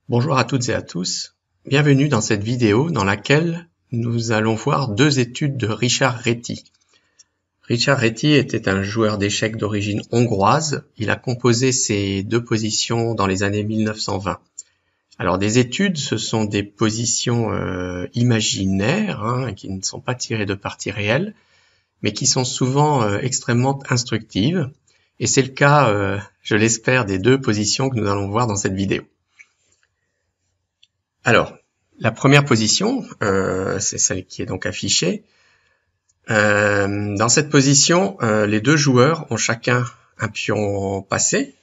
Bonjour à toutes et à tous, bienvenue dans cette vidéo dans laquelle nous allons voir deux études de Richard Reti. Richard Reti était un joueur d'échecs d'origine hongroise, il a composé ces deux positions dans les années 1920. Alors des études, ce sont des positions imaginaires, qui ne sont pas tirées de parties réelles, mais qui sont souvent extrêmement instructives, et c'est le cas, je l'espère, des deux positions que nous allons voir dans cette vidéo. Alors, la première position, c'est celle qui est donc affichée. Dans cette position, les deux joueurs ont chacun un pion passé,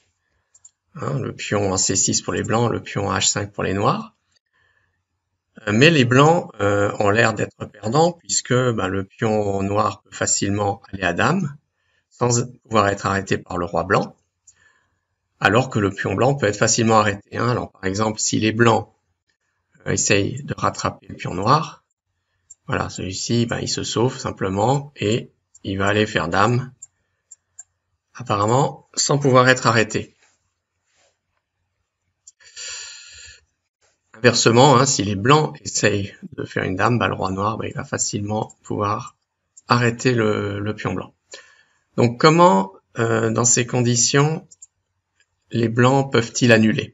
le pion en C6 pour les blancs, le pion en H5 pour les noirs. Mais les blancs ont l'air d'être perdants puisque le pion noir peut facilement aller à dame sans pouvoir être arrêté par le roi blanc, alors que le pion blanc peut être facilement arrêté. Alors par exemple, si les blancs essaye de rattraper le pion noir. Voilà, celui-ci, il se sauve simplement et il va aller faire dame, apparemment sans pouvoir être arrêté. Inversement, si les blancs essayent de faire une dame, le roi noir, il va facilement pouvoir arrêter le pion blanc. Donc comment, dans ces conditions, les blancs peuvent-ils annuler ?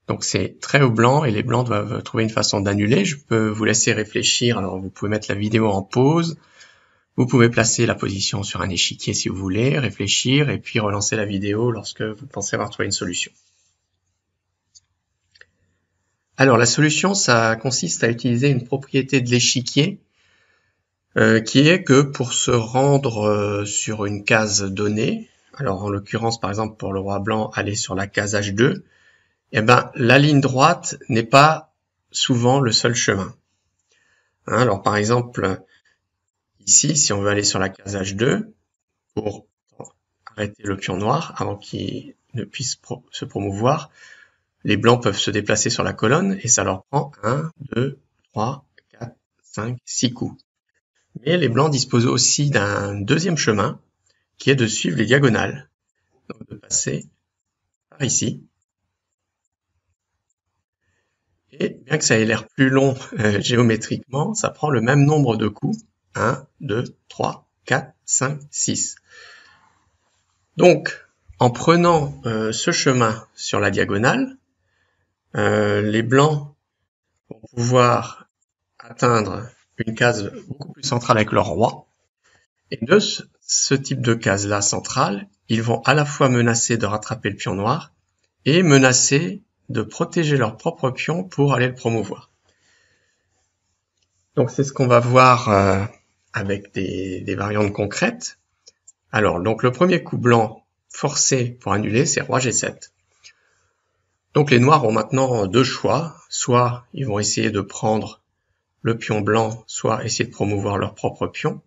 Donc c'est très au blanc et les blancs doivent trouver une façon d'annuler. Je peux vous laisser réfléchir. Alors vous pouvez mettre la vidéo en pause. Vous pouvez placer la position sur un échiquier si vous voulez, réfléchir et puis relancer la vidéo lorsque vous pensez avoir trouvé une solution. Alors la solution, ça consiste à utiliser une propriété de l'échiquier qui est que pour se rendre sur une case donnée, alors en l'occurrence par exemple pour le roi blanc, aller sur la case H2, la ligne droite n'est pas souvent le seul chemin. Alors par exemple, ici, si on veut aller sur la case H2, pour arrêter le pion noir avant qu'il ne puisse se promouvoir, les blancs peuvent se déplacer sur la colonne et ça leur prend 1, 2, 3, 4, 5, 6 coups. Mais les blancs disposent aussi d'un deuxième chemin qui est de suivre les diagonales. Donc de passer par ici. Et bien que ça ait l'air plus long géométriquement, ça prend le même nombre de coups. 1, 2, 3, 4, 5, 6. Donc, en prenant ce chemin sur la diagonale, les blancs vont pouvoir atteindre une case beaucoup plus centrale avec leur roi. Et de ce type de case-là centrale, ils vont à la fois menacer de rattraper le pion noir et menacer de protéger leur propre pion pour aller le promouvoir. Donc c'est ce qu'on va voir avec des variantes concrètes. Alors donc le premier coup blanc forcé pour annuler, c'est roi G7. Donc les noirs ont maintenant deux choix, soit ils vont essayer de prendre le pion blanc, soit essayer de promouvoir leur propre pion.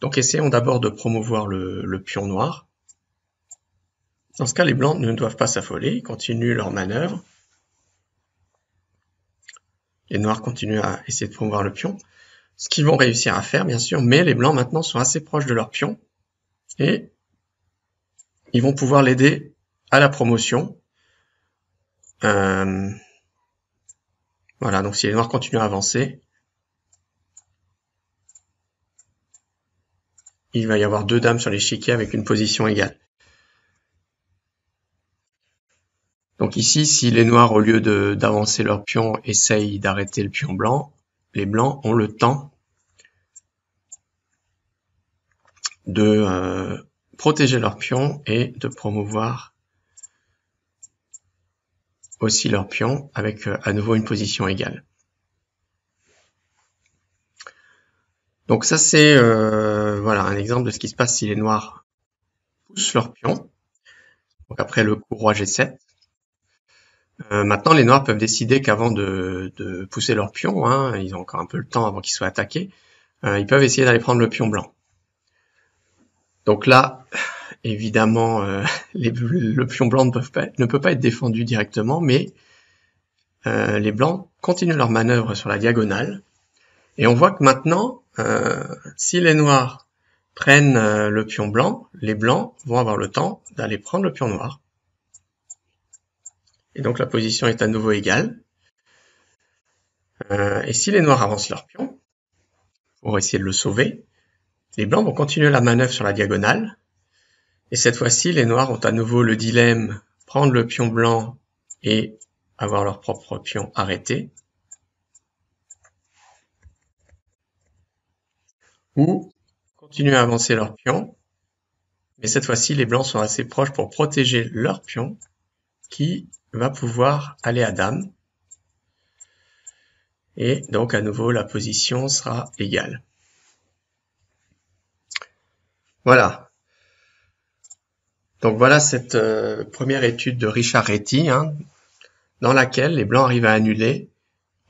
Donc essayons d'abord de promouvoir le pion noir. Dans ce cas, les blancs ne doivent pas s'affoler, ils continuent leur manœuvre. Les noirs continuent à essayer de promouvoir le pion, ce qu'ils vont réussir à faire, bien sûr, mais les blancs maintenant sont assez proches de leur pion, et ils vont pouvoir l'aider à la promotion. Voilà, donc si les noirs continuent à avancer, il va y avoir deux dames sur l'échiquier avec une position égale. Donc ici, si les noirs, au lieu d'avancer leur pion, essayent d'arrêter le pion blanc, les blancs ont le temps de protéger leur pion et de promouvoir aussi leur pion avec à nouveau une position égale. Donc ça c'est voilà un exemple de ce qui se passe si les noirs poussent leur pion. Donc après le coup roi G7. Maintenant, les noirs peuvent décider qu'avant de pousser leur pion, ils ont encore un peu le temps avant qu'ils soient attaqués, ils peuvent essayer d'aller prendre le pion blanc. Donc là, évidemment, le pion blanc ne peut pas être défendu directement, mais les blancs continuent leur manœuvre sur la diagonale. Et on voit que maintenant, si les noirs prennent le pion blanc, les blancs vont avoir le temps d'aller prendre le pion noir. Et donc la position est à nouveau égale. Et si les noirs avancent leur pion, pour essayer de le sauver, les blancs vont continuer la manœuvre sur la diagonale. Et cette fois-ci, les noirs ont à nouveau le dilemme prendre le pion blanc et avoir leur propre pion arrêté, ou continuer à avancer leur pion. Mais cette fois-ci, les blancs sont assez proches pour protéger leur pion qui va pouvoir aller à dame. Et donc à nouveau, la position sera égale. Voilà. Donc voilà cette première étude de Richard Reti, dans laquelle les blancs arrivent à annuler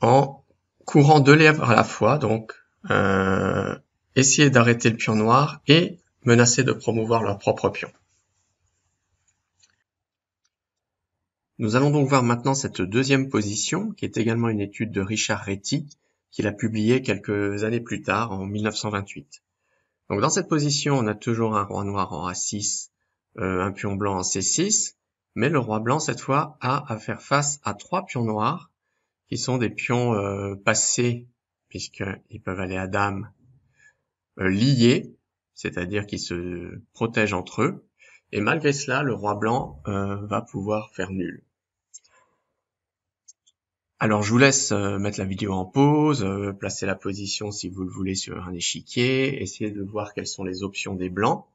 en courant 2 lèvres à la fois, donc essayer d'arrêter le pion noir et menacer de promouvoir leur propre pion. Nous allons donc voir maintenant cette deuxième position, qui est également une étude de Richard Reti, qu'il a publiée quelques années plus tard, en 1928. Donc dans cette position, on a toujours un roi noir en A6, un pion blanc en C6, mais le roi blanc, cette fois, a à faire face à 3 pions noirs, qui sont des pions passés, puisqu'ils peuvent aller à dame, liés, c'est-à-dire qu'ils se protègent entre eux, et malgré cela, le roi blanc va pouvoir faire nul. Alors je vous laisse mettre la vidéo en pause, placer la position si vous le voulez sur un échiquier, essayer de voir quelles sont les options des blancs,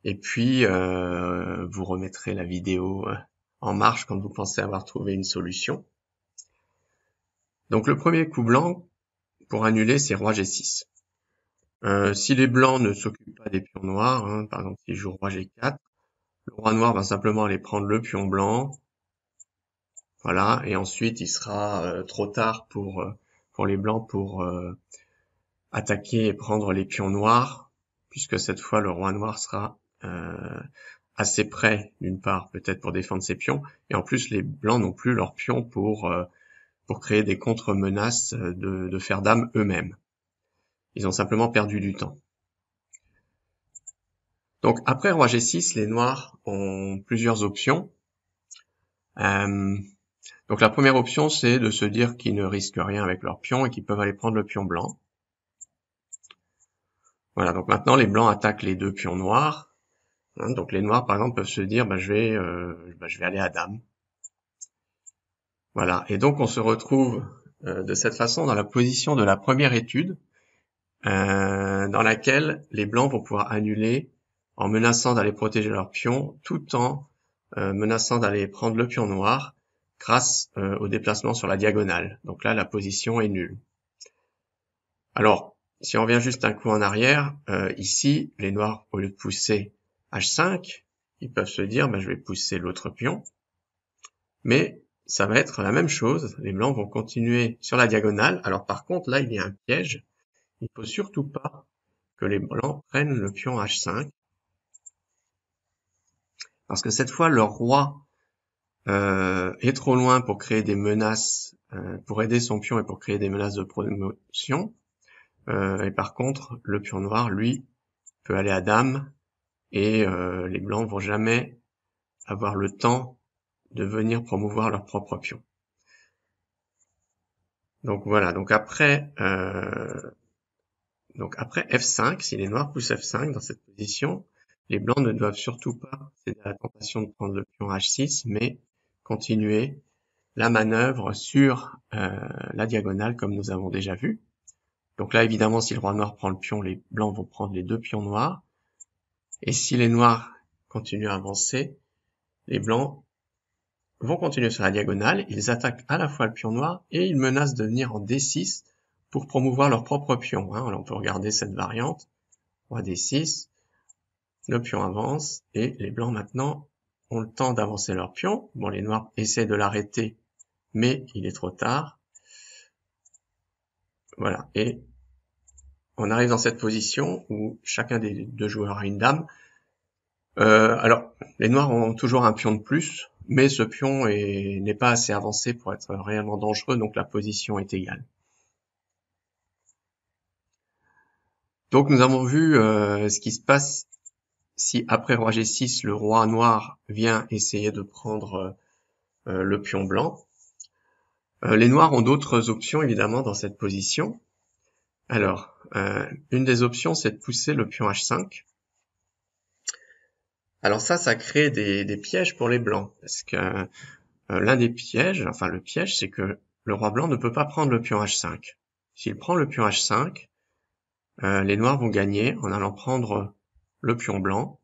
et puis vous remettrez la vidéo en marche quand vous pensez avoir trouvé une solution. Donc le premier coup blanc, pour annuler, c'est roi G6. Si les blancs ne s'occupent pas des pions noirs, par exemple s'ils jouent roi G4, le roi noir va simplement aller prendre le pion blanc, voilà, et ensuite il sera trop tard pour les blancs pour attaquer et prendre les pions noirs, puisque cette fois le roi noir sera assez près, d'une part peut-être pour défendre ses pions, et en plus les blancs n'ont plus leurs pions pour créer des contre-menaces de faire dame eux-mêmes. Ils ont simplement perdu du temps. Donc après roi G6, les noirs ont plusieurs options. Donc la première option, c'est de se dire qu'ils ne risquent rien avec leur pion et qu'ils peuvent aller prendre le pion blanc. Voilà, donc maintenant les blancs attaquent les 2 pions noirs. Donc les noirs, par exemple, peuvent se dire je vais aller à dame. Voilà, et donc on se retrouve de cette façon dans la position de la première étude, dans laquelle les blancs vont pouvoir annuler en menaçant d'aller protéger leur pion, tout en menaçant d'aller prendre le pion noir grâce au déplacement sur la diagonale. Donc là, la position est nulle. Alors, si on revient juste un coup en arrière, ici, les noirs, au lieu de pousser H5, ils peuvent se dire je vais pousser l'autre pion, mais ça va être la même chose, les blancs vont continuer sur la diagonale. Alors par contre, là, il y a un piège. Il ne faut surtout pas que les blancs prennent le pion H5, parce que cette fois, leur roi est trop loin pour créer des menaces, pour aider son pion et pour créer des menaces de promotion. Et par contre, le pion noir, lui, peut aller à dame, et les blancs vont jamais avoir le temps de venir promouvoir leur propre pion. Donc voilà, donc après F5, si les noirs poussent F5 dans cette position, les blancs ne doivent surtout pas céder à la tentation de prendre le pion H6, mais continuer la manœuvre sur la diagonale comme nous avons déjà vu. Donc là, évidemment, si le roi noir prend le pion, les blancs vont prendre les 2 pions noirs. Et si les noirs continuent à avancer, les blancs vont continuer sur la diagonale. Ils attaquent à la fois le pion noir et ils menacent de venir en D6 pour promouvoir leur propre pion. On peut regarder cette variante. Roi D6, le pion avance et les blancs maintenant ont le temps d'avancer leur pion. Bon, les noirs essaient de l'arrêter, mais il est trop tard. Voilà, et on arrive dans cette position où chacun des 2 joueurs a une dame. Alors, les noirs ont toujours un pion de plus, mais ce pion n'est pas assez avancé pour être réellement dangereux, donc la position est égale. Donc nous avons vu ce qui se passe si après roi G6, le roi noir vient essayer de prendre le pion blanc. Les noirs ont d'autres options évidemment dans cette position. Alors, une des options, c'est de pousser le pion H5. Alors ça crée des pièges pour les blancs, parce que l'un des pièges, enfin le piège, c'est que le roi blanc ne peut pas prendre le pion H5. S'il prend le pion H5, les noirs vont gagner en allant prendre le pion blanc.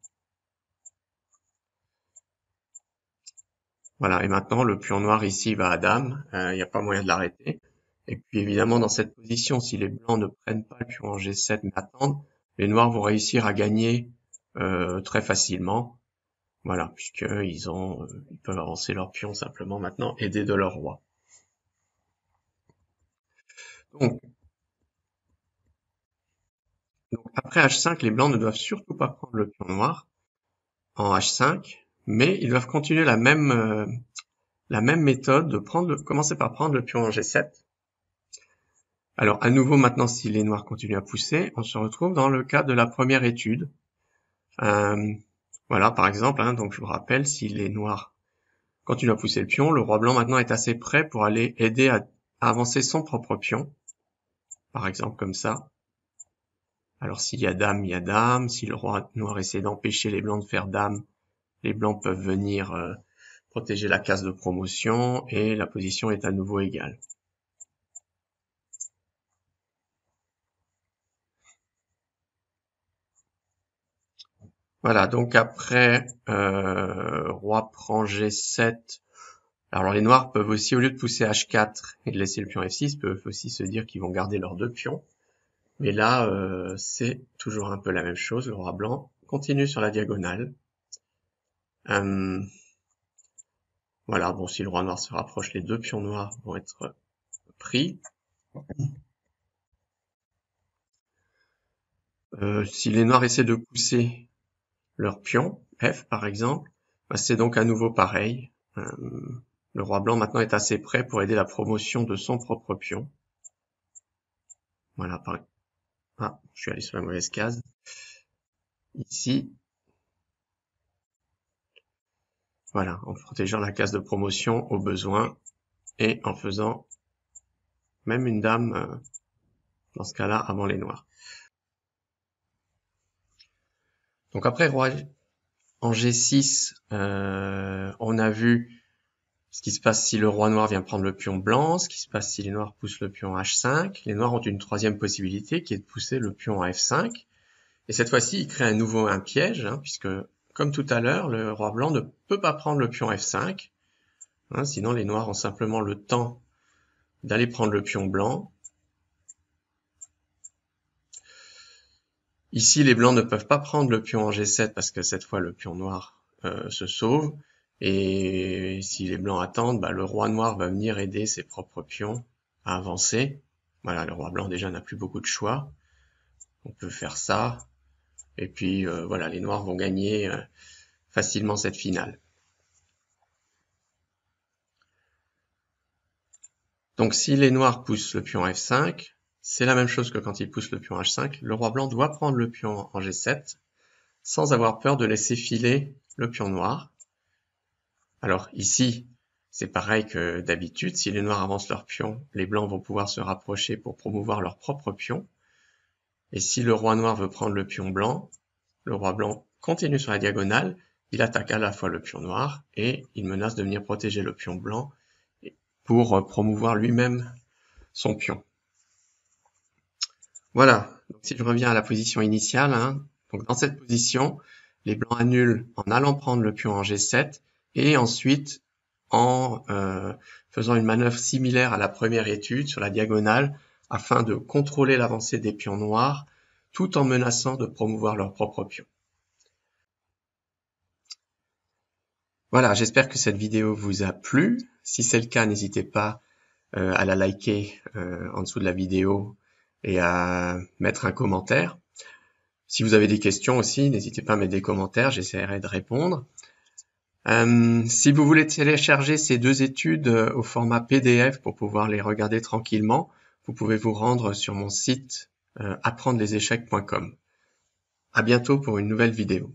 Voilà, et maintenant le pion noir ici va à dame, il n'y a pas moyen de l'arrêter. Et puis évidemment dans cette position, si les blancs ne prennent pas le pion en G7 mais attendent, les noirs vont réussir à gagner très facilement. Voilà, puisqu'ils ils peuvent avancer leur pion simplement maintenant, aidés de leur roi. Donc après H5, les blancs ne doivent surtout pas prendre le pion noir en H5, mais ils doivent continuer la même méthode de commencer par prendre le pion en G7. Alors à nouveau maintenant, si les noirs continuent à pousser, on se retrouve dans le cas de la première étude. Voilà, par exemple, hein, donc je vous rappelle, si les noirs continuent à pousser le pion, le roi blanc maintenant est assez prêt pour aller aider à avancer son propre pion. Par exemple comme ça. Alors s'il y a dame, il y a dame. Si le roi noir essaie d'empêcher les blancs de faire dame, les blancs peuvent venir protéger la case de promotion et la position est à nouveau égale. Voilà, donc après roi prend G7. Alors les noirs peuvent aussi, au lieu de pousser H4 et de laisser le pion F6, peuvent aussi se dire qu'ils vont garder leurs deux pions. Mais là, c'est toujours un peu la même chose. Le roi blanc continue sur la diagonale. Voilà, bon, si le roi noir se rapproche, les deux pions noirs vont être pris. Si les noirs essaient de pousser leur pion, F par exemple, bah, c'est donc à nouveau pareil. Le roi blanc maintenant est assez prêt pour aider la promotion de son propre pion. Voilà, pareil. Ah, je suis allé sur la mauvaise case. Ici. Voilà, en protégeant la case de promotion au besoin et en faisant même une dame, dans ce cas-là, avant les noirs. Donc après roi en G6, on a vu ce qui se passe si le roi noir vient prendre le pion blanc, ce qui se passe si les noirs poussent le pion H5. Les noirs ont une troisième possibilité qui est de pousser le pion à F5. Et cette fois-ci, ils créent à nouveau un piège, hein, puisque comme tout à l'heure, le roi blanc ne peut pas prendre le pion F5. Hein, sinon, les noirs ont simplement le temps d'aller prendre le pion blanc. Ici, les blancs ne peuvent pas prendre le pion en G7 parce que cette fois, le pion noir se sauve. Et si les blancs attendent, bah, le roi noir va venir aider ses propres pions à avancer. Voilà, le roi blanc déjà n'a plus beaucoup de choix. On peut faire ça. Et puis voilà, les noirs vont gagner facilement cette finale. Donc si les noirs poussent le pion F5, c'est la même chose que quand ils poussent le pion H5. Le roi blanc doit prendre le pion en G7 sans avoir peur de laisser filer le pion noir. Alors ici, c'est pareil que d'habitude. Si les noirs avancent leur pion, les blancs vont pouvoir se rapprocher pour promouvoir leur propre pion. Et si le roi noir veut prendre le pion blanc, le roi blanc continue sur la diagonale. Il attaque à la fois le pion noir et il menace de venir protéger le pion blanc pour promouvoir lui-même son pion. Voilà, donc si je reviens à la position initiale, hein, donc dans cette position, les blancs annulent en allant prendre le pion en G7 et ensuite en faisant une manœuvre similaire à la première étude sur la diagonale afin de contrôler l'avancée des pions noirs tout en menaçant de promouvoir leur propre pion. Voilà, j'espère que cette vidéo vous a plu. Si c'est le cas, n'hésitez pas à la liker en dessous de la vidéo et à mettre un commentaire. Si vous avez des questions aussi, n'hésitez pas à mettre des commentaires, j'essaierai de répondre. Si vous voulez télécharger ces deux études au format PDF pour pouvoir les regarder tranquillement, vous pouvez vous rendre sur mon site apprendreslesechèques.com. À bientôt pour une nouvelle vidéo.